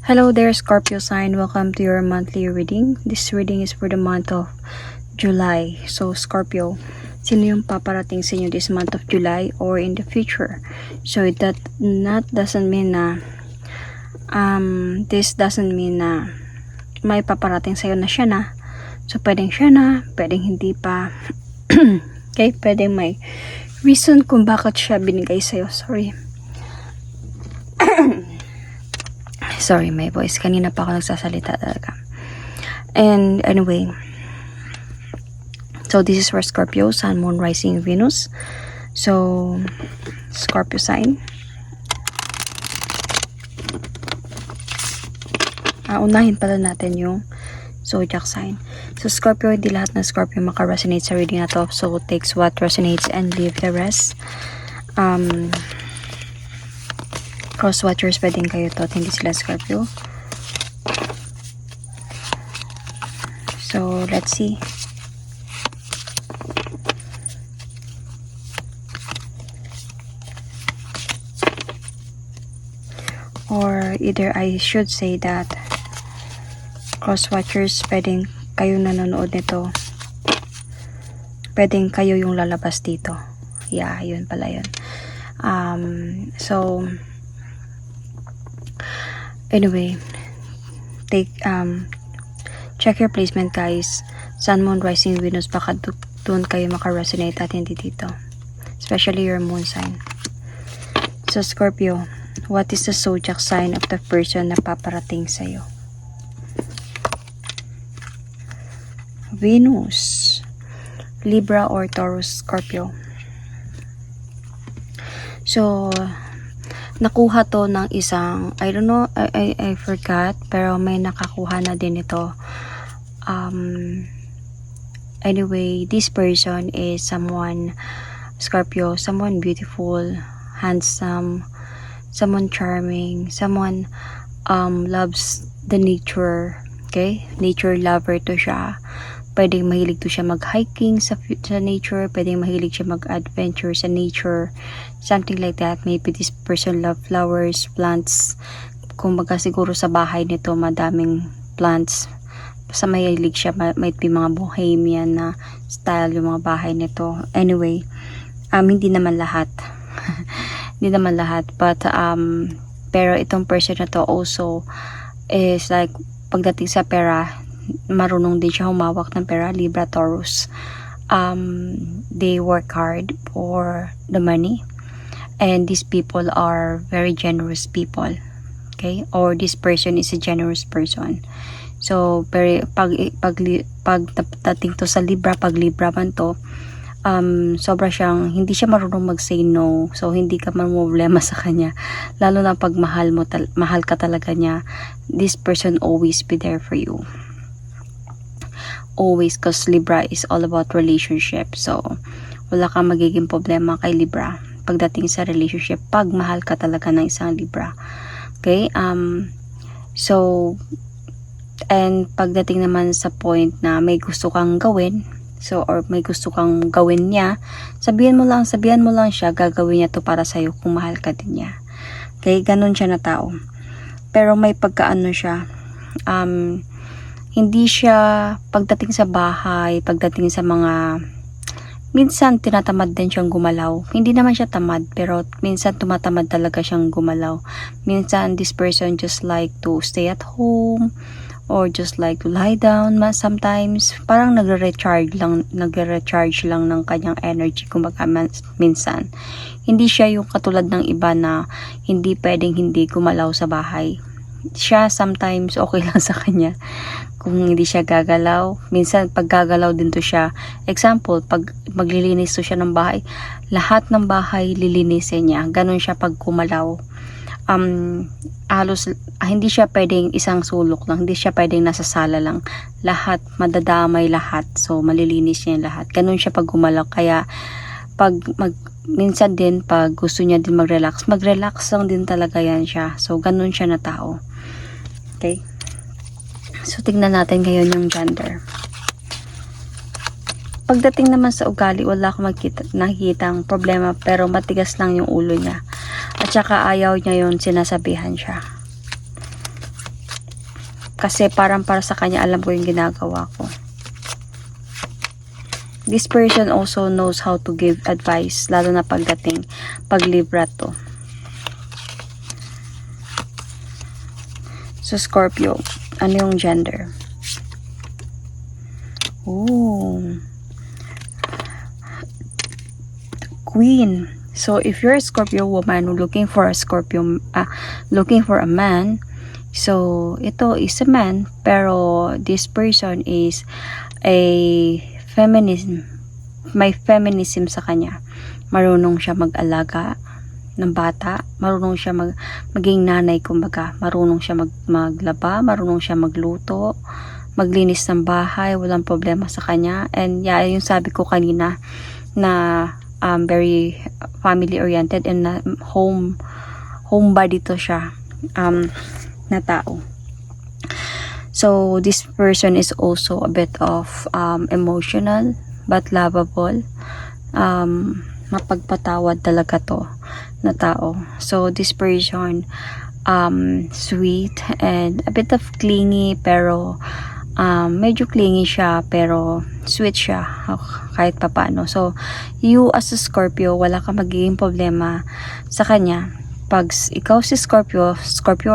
Hello there, Scorpio sign. Welcome to your monthly reading. This reading is for the month of July. So, Scorpio, sino yung paparating sa inyo this month of July or in the future? So, that doesn't mean na this doesn't mean na may paparating sa iyo na siya na. So, pwedeng siya na, pwedeng hindi pa. Okay, pwedeng may reason kung bakit siya binigay sa iyo. Sorry, my voice. Kanina pa ako nagsasalita talaga. And anyway, so this is for Scorpio, Sun, Moon, Rising, Venus. So, Scorpio sign. Unahin pala natin yung zodiac sign. So, Scorpio, hindi lahat ng Scorpio maka-resonate sa reading na to. So, takes what resonates and leave the rest. Cross watchers, pwedeng kayo to at hindi sila Scorpio. So, let's see. Or either I should say that cross watchers, pwedeng kayo nanonood nito. Pwedeng kayo yung lalabas dito. Yeah, yun pala yun. So, anyway, check your placement, guys. Sun, Moon, Rising, Venus, baka doon kayo maka-resonate at hindi dito, especially your moon sign. So, Scorpio, what is the zodiac sign of the person na paparating sa'yo? Venus, Libra or Taurus, Scorpio. So, nakuha to ng isang, I don't know, I forgot, pero may nakakuha na din ito. Anyway, this person is someone, Scorpio, someone beautiful, handsome, someone charming, someone loves the nature, okay? Nature lover to siya. Pwedeng mahilig to siya mag-hiking sa nature, pwedeng mahilig siya mag-adventure sa nature, something like that. Maybe this person love flowers, plants. Kung baga siguro sa bahay nito madaming plants. Basta mahilig siya, might be mga bohemian na style yung mga bahay nito. Anyway, hindi naman lahat. Hindi naman lahat. But, pero itong person na to also is like, pagdating sa pera, marunong din siya humawak ng pera. Libra, Taurus. They work hard for the money. And these people are very generous people. Okay? Or this person is a generous person. So, pagdating to sa Libra, pag Libra man to, sobra siyang, hindi siya marunong mag-say no. So, hindi ka man problema sa kanya. Lalo na pag mahal ka talaga niya, this person always be there for you. Always, because Libra is all about relationship. So, wala kang magiging problema kay Libra pagdating sa relationship pag mahal ka talaga ng isang Libra. Okay? So, and pagdating naman sa point na may gusto kang gawin, so, or may gusto kang gawin niya, sabihan mo lang siya, gagawin niya to para sa'yo kung mahal ka din niya. Okay? Ganun siya na tao. Pero may pagkaano siya, hindi siya pagdating sa bahay, pagdating sa mga, minsan tinatamad din siyang gumalaw. Hindi naman siya tamad, pero minsan tumatamad talaga siyang gumalaw. Minsan this person just like to stay at home or just like to lie down. Sometimes parang nagre-recharge lang ng kanyang energy. Kumbaga minsan hindi siya yung katulad ng iba na hindi pwedeng hindi gumalaw sa bahay. Siya sometimes okay lang sa kanya kung hindi siya gagalaw. Minsan pag gagalaw din to siya, example, pag maglilinis to siya ng bahay, lahat ng bahay lilinisin niya. Ganon siya pag kumalaw. Halos hindi siya pwedeng isang sulok lang, hindi siya pwedeng nasa sala lang, lahat madadamay lahat, so malilinis niya lahat. Ganon siya pag gumalaw. Kaya pag minsan din pag gusto niya din mag-relax lang din talaga yan siya. So ganon siya na tao. Okay? So, tingnan natin ngayon yung gender. Pagdating naman sa ugali, wala akong nakikitang problema, pero matigas lang yung ulo niya. At saka ayaw niya yun, sinasabihan siya. Kasi parang para sa kanya, alam ko yung ginagawa ko. This person also knows how to give advice, lalo na pagdating pag Libra to. So, Scorpio, ano yung gender? Oh, Queen. So, if you're a Scorpio woman looking for a looking for a man, so ito is a man, pero this person is a feminism. May feminism sa kanya. Marunong siya mag-alaga ng bata, marunong siya maging nanay, kumbaga. Marunong siya maglaba, marunong siya magluto, maglinis ng bahay, walang problema sa kanya. And yeah, yung sabi ko kanina na very family oriented and homebody to siya na tao. So this person is also a bit of emotional but lovable. Mapagpatawad talaga to na tao. So this person sweet and a bit of clingy, pero medyo clingy siya pero sweet siya kahit papano. So you as a Scorpio, wala ka magiging problema sa kanya. Pag ikaw si Scorpio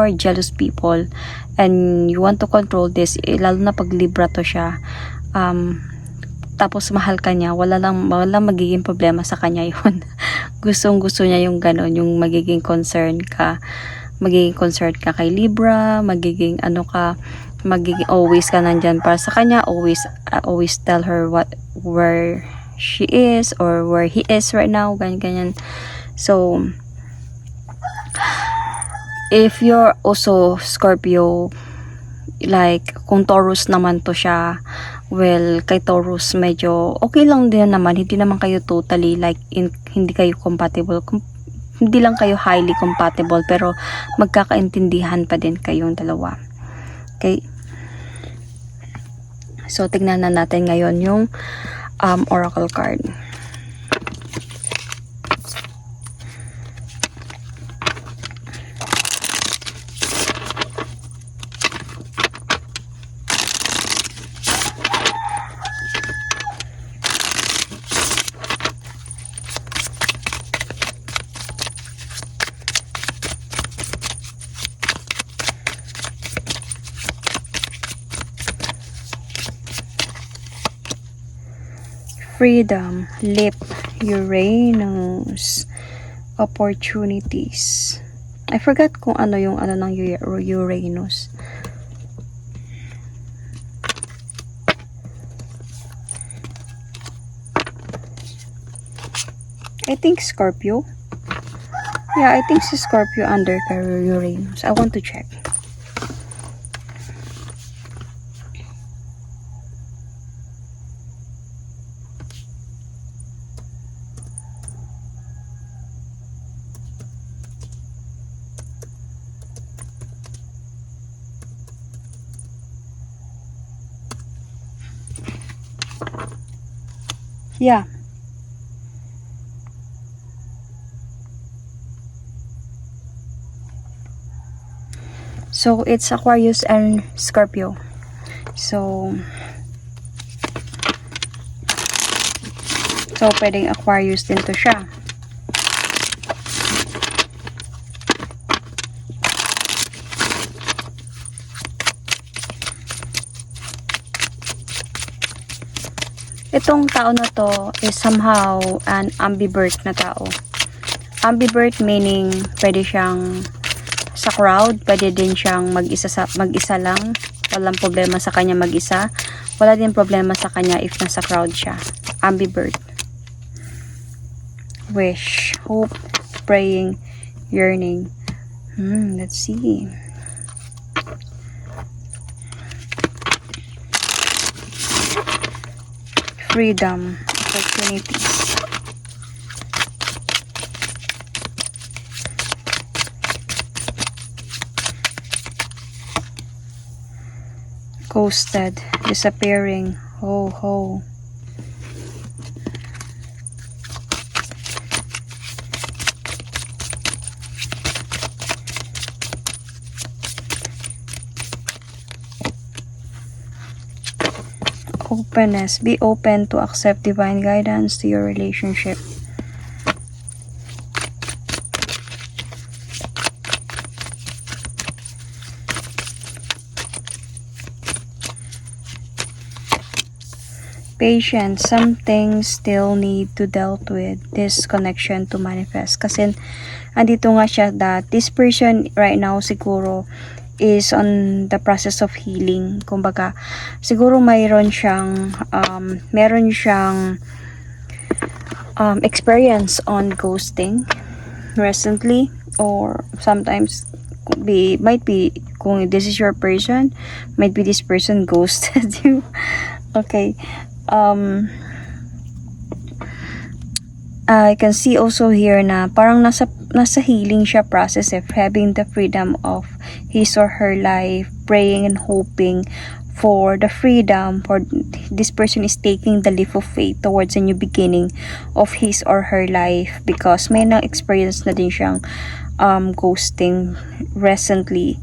are jealous people and you want to control this, lalo na pag Libra to siya, tapos mahal ka niya, wala lang magiging problema sa kanya yun. Gusto niya yung ganon, yung magiging concern ka kay Libra, magiging always ka nandyan para sa kanya, always tell her where she is or where he is right now, ganyan. So if you're also Scorpio, like kung Taurus naman to siya, well, kay Taurus medyo okay lang din naman, hindi naman kayo totally like hindi kayo compatible, hindi lang kayo highly compatible, pero magkakaintindihan pa din kayong dalawa. Okay, so tignan na natin ngayon yung oracle card. Freedom, Lip, Uranus, opportunities. I forgot kung ano yung ng Uranus. I think Scorpio. Yeah, I think si Scorpio under Uranus. I want to check. Yeah. So it's Aquarius and Scorpio. So pwedeng Aquarius din to siya. Itong tao na to is somehow an ambivert na tao. Ambivert meaning pwede siyang sa crowd, pwede din siyang mag-isa lang. Walang problema sa kanya mag-isa. Wala din problema sa kanya if nasa crowd siya. Ambivert. Wish, hope, praying, yearning. Let's see. Freedom, opportunities. Ghosted, disappearing, ho. openness. Be open to accept divine guidance to your relationship. Patience. Some things still need to dealt with this connection to manifest. Kasi andito nga siya that this person right now siguro is on the process of healing. Kumbaga, siguro meron siyang experience on ghosting recently, or sometimes might be kung this is your person, might be this person ghosted you. Okay. I can see also here na parang nasa healing siya process of having the freedom of his or her life, praying and hoping for the freedom, for this person is taking the leap of faith towards a new beginning of his or her life, because may na-experience na din siyang ghosting recently.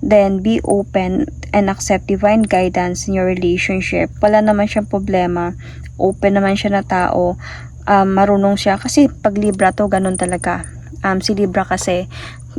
Then be open and accept divine guidance in your relationship. Wala naman siyang problema, open naman siya na tao, marunong siya, kasi pag Libra to ganun talaga. Si Libra kasi,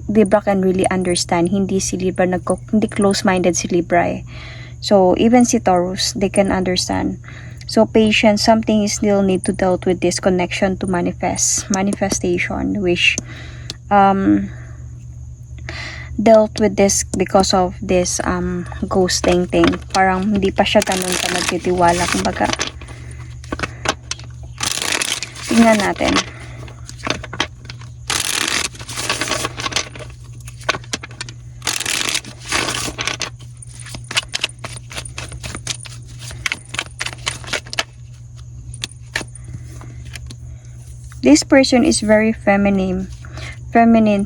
Libra can really understand. Hindi si Libra hindi close-minded si Libra eh. So even si Taurus, they can understand. So patience, something is still need to dealt with this connection to manifestation, which dealt with this because of this ghosting thing. Parang hindi pa siya ganun ka nagtitiwala, kumbaga. Tingnan natin. This person is very feminine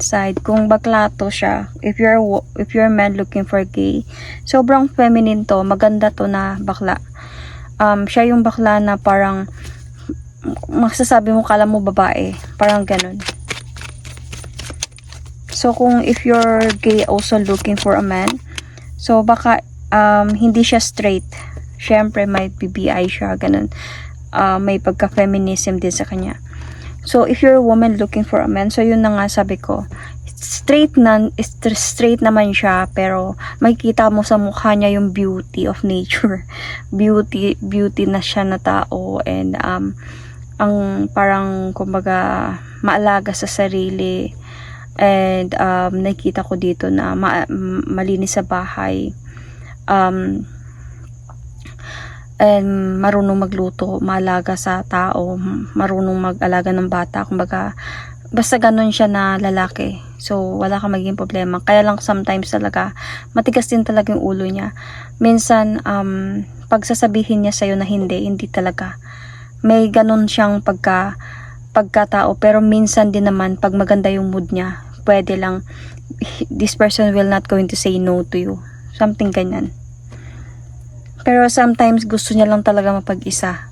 side. Kung bakla to siya, if you're a man looking for gay, sobrang feminine to, maganda to na bakla. Siya yung bakla na parang masasabi mo kala mo babae, parang ganun. So kung if you're gay also looking for a man, so baka hindi siya straight, syempre may BBI siya, ganun. May pagka-feminism din sa kanya. So if you're a woman looking for a man, so yun na nga sabi ko, straight naman siya, pero makikita mo sa mukha niya yung beauty of nature. Beauty na siya na tao, and ang parang kumbaga maalaga sa sarili, and nakita ko dito na malinis sa bahay, and marunong magluto, maalaga sa tao, marunong mag-alaga ng bata, kumbaga basta ganun siya na lalaki. So wala kang magiging problema. Kaya lang sometimes talaga matigas din talaga yung ulo niya. Minsan pag sasabihin niya sa'yo na hindi talaga. May ganun siyang pagkatao, pero minsan din naman pag maganda yung mood niya, pwede lang, this person will not going to say no to you, something ganyan. Pero sometimes gusto niya lang talaga mapag-isa.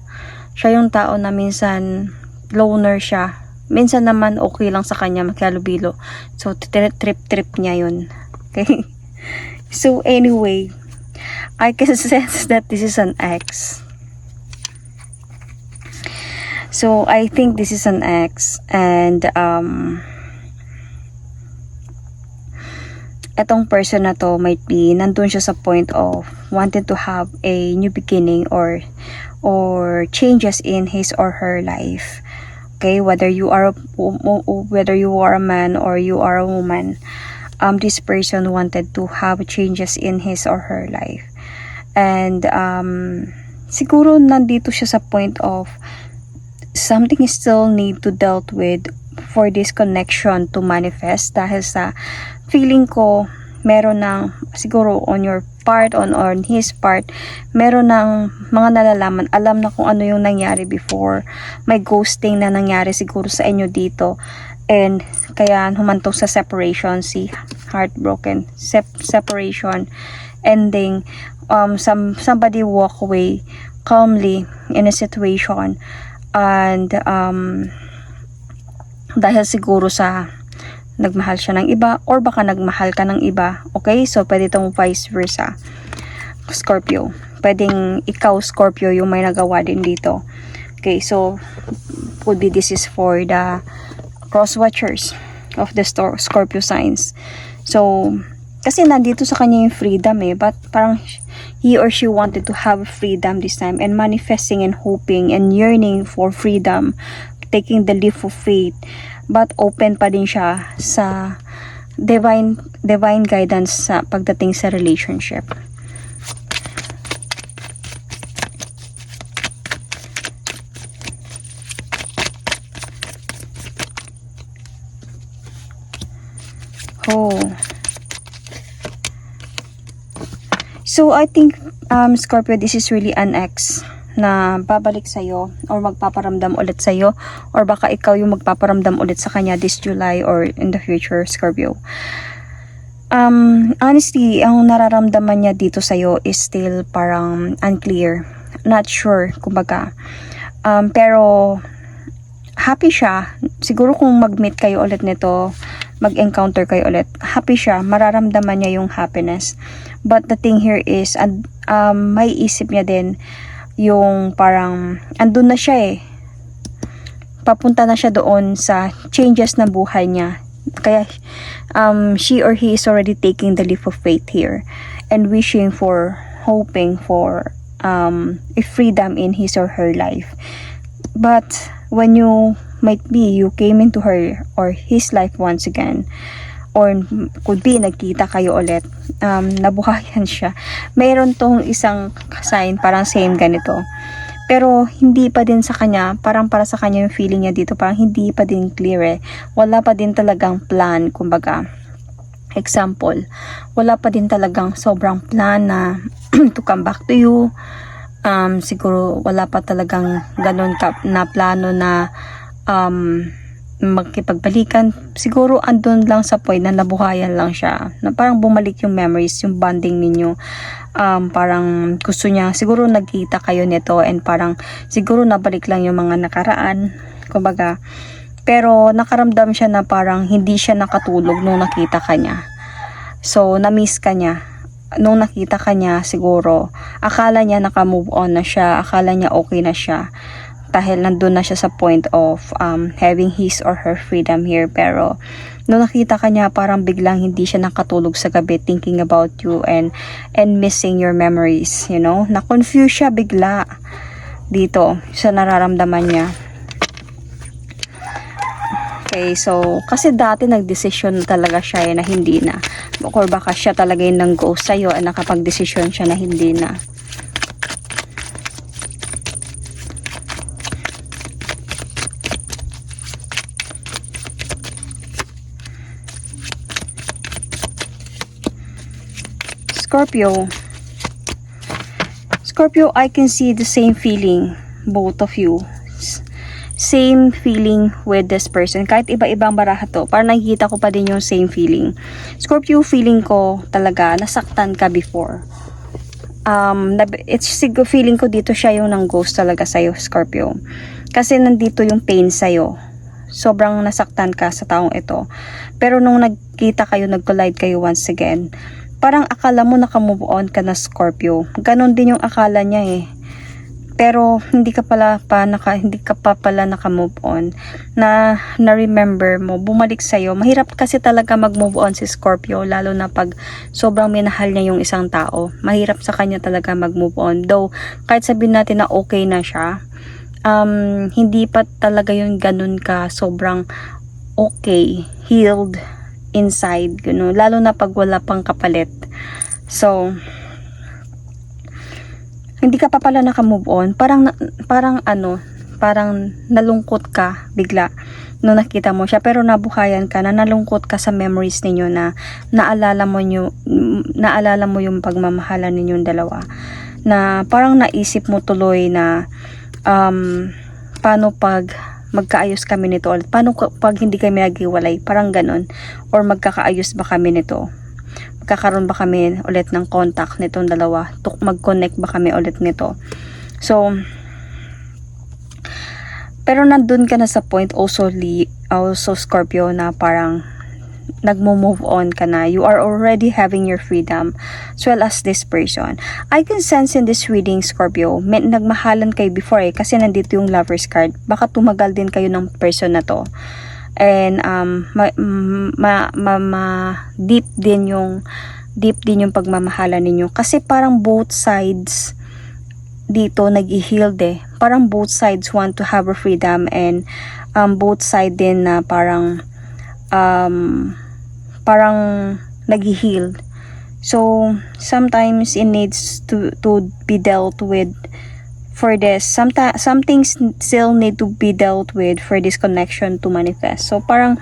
Siya yung tao na minsan loner siya. Minsan naman okay lang sa kanya magkalubilo. So trip niya yun. Okay? So anyway, I can sense that this is an ex. So I think this is an ex, and etong person na to might be nandun siya sa point of wanting to have a new beginning or changes in his or her life. Okay, whether you are a man or you are a woman, this person wanted to have changes in his or her life, and siguro nandito siya sa point of something is still need to dealt with for this connection to manifest, dahil sa feeling ko meron ng siguro on your part, on his part, meron ng mga nalalaman, alam na kung ano yung nangyari before, may ghosting na nangyari siguro sa inyo dito, and kaya humantong sa separation, si heartbroken, separation, ending, somebody walk away calmly in a situation, and dahil siguro sa nagmahal siya ng iba, or baka nagmahal ka ng iba. Okay, so pwede itong vice versa, Scorpio. pwedeng ikaw Scorpio yung may nagawa din dito. Okay, so could be this is for the cross watchers of the Scorpio signs. So kasi nandito sa kanya yung freedom but parang he or she wanted to have freedom this time, and manifesting and hoping and yearning for freedom, taking the leap of faith, but open pa din siya sa divine guidance sa pagdating sa relationship. Oh. So I think Scorpio, this is really an ex na babalik sa'yo or magpaparamdam ulit sa'yo, or baka ikaw yung magpaparamdam ulit sa kanya this July or in the future, Scorpio. Honestly, ang nararamdaman niya dito sa'yo is still parang unclear, not sure, kumbaga. Pero happy siya. Siguro kung mag-meet kayo ulit nito, mag-encounter kayo ulit, happy siya, mararamdaman niya yung happiness. But the thing here is, may isip niya din yung parang, andun na siya papunta na siya doon sa changes na buhay niya. Kaya, she or he is already taking the leap of faith here and wishing for, hoping for a freedom in his or her life. But when you you came into her or his life once again, or could be nagkita kayo ulit, nabuhayan siya. Mayroon tong isang sign parang same ganito, pero hindi pa din sa kanya, parang para sa kanya yung feeling niya dito, parang hindi pa din clear wala pa din talagang plan, kumbaga. Example, wala pa din talagang sobrang plan na to come back to you. Siguro wala pa talagang ganun na plano na magkipagbalikan. Siguro andun lang sa point na nabuhayan lang siya, na parang bumalik yung memories, yung bonding ninyo. Parang gusto niya, siguro nagkita kayo nito and parang siguro nabalik lang yung mga nakaraan, kumbaga. Pero nakaramdam siya na parang hindi siya nakatulog nung nakita ka niya. So na-miss ka niya nung nakita ka niya. Siguro akala niya naka-move on na siya, akala niya okay na siya dahil nandun na siya sa point of having his or her freedom here. Pero nung nakita ka niya, parang biglang hindi siya nakatulog sa gabi, thinking about you and missing your memories, you know. Na-confuse siya bigla dito sa nararamdaman niya. Okay, so kasi dati nagdesisyon talaga siya na hindi na, or baka siya talaga yung nang-go sa'yo at nakapag-desisyon siya na hindi na. Scorpio, I can see the same feeling, both of you. Same feeling with this person. Kahit iba-ibang baraha to, parang nakikita ko pa din yung same feeling. Scorpio, feeling ko talaga, nasaktan ka before. It's feeling ko dito siya yung nang-ghost talaga sa'yo, Scorpio. Kasi nandito yung pain sa'yo. Sobrang nasaktan ka sa taong ito. Pero nung nagkita kayo, nag-collide kayo once again, parang akala mo naka-move on ka na, Scorpio. Ganon din yung akala niya Pero hindi ka pa pala naka-move on. Na-remember mo, bumalik sa'yo. Mahirap kasi talaga mag-move on si Scorpio, lalo na pag sobrang minahal niya yung isang tao. Mahirap sa kanya talaga mag-move on. Though, kahit sabihin natin na okay na siya, hindi pa talaga yung ganun ka sobrang okay, healed inside, lalo na pag wala pang kapalit. So hindi ka pa pala naka-move on, parang nalungkot ka bigla nung nakita mo siya, pero nabuhayan ka na, nalungkot ka sa memories ninyo, na naalala mo yung pagmamahalan ninyong dalawa, na parang naisip mo tuloy na paano pag magkaayos kami nito, or paano pag hindi kami naghiwalay, parang ganon, or magkakaayos ba kami nito, magkakaroon ba kami ulit ng contact nitong dalawa, mag-connect ba kami ulit nito. So pero nandun ka na sa point also Scorpio, na parang nagmo-move on ka na. You are already having your freedom as well as this person. I can sense in this reading, Scorpio, nagmahalan kayo before kasi nandito yung Lover's card. Baka tumagal din kayo ng person na to. And deep din yung pagmamahalan ninyo. Kasi parang both sides dito nag-i-healed Parang both sides want to have a freedom, and both side din na parang nag-heal. So sometimes it needs to be dealt with for this. Some things still need to be dealt with for this connection to manifest. So parang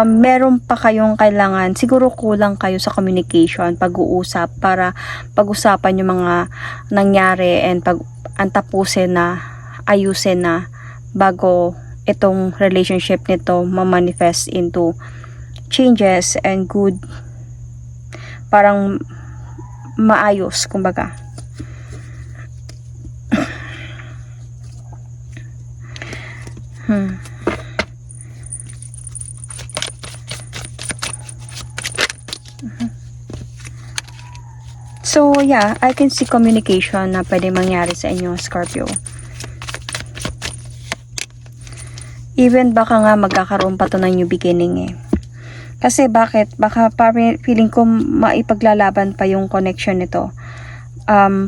meron pa kayong kailangan, siguro kulang kayo sa communication, pag-uusap, para pag-usapan yung mga nangyari and antapusin na, ayusin na bago itong relationship nito ma-manifest into changes and good, parang maayos, kumbaga. So yeah, I can see communication na pwede mangyari sa inyo, Scorpio. Even baka nga magkakaroon pa to ng new beginning Kasi bakit? Baka feeling ko maipaglalaban pa yung connection nito.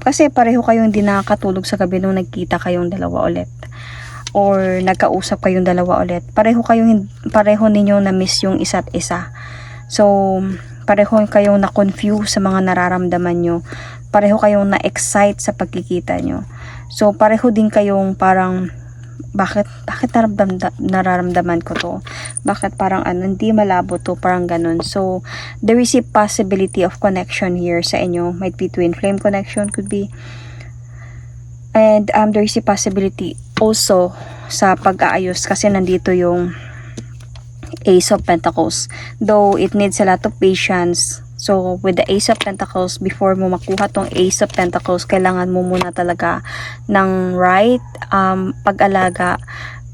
Kasi pareho kayong hindi nakakatulog sa gabi nung nagkita kayong dalawa ulit. Or nagkausap kayong dalawa ulit. Pareho ninyong na-miss yung isa't isa. So, pareho kayong na-confuse sa mga nararamdaman nyo. Pareho kayong na-excite sa pagkikita nyo. So, pareho din kayong parang bakit nararamdaman ko to? Bakit parang hindi malabo to? Parang ganun. So, there is a possibility of connection here sa inyo. Might be twin flame connection, could be. And there is a possibility also sa pag-aayos kasi nandito yung Ace of Pentacles. Though it needs a lot of patience. So, with the Ace of Pentacles, before mo makuha tong Ace of Pentacles, kailangan mo muna talaga ng right pag-alaga,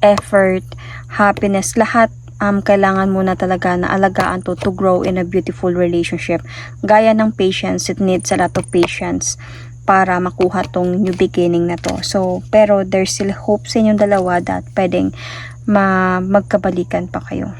effort, happiness, lahat kailangan muna talaga na alagaan to grow in a beautiful relationship. Gaya ng patience, it needs a lot of patience para makuha tong new beginning na to. So, pero there's still hope sa inyong dalawa that pwedeng magkabalikan pa kayo.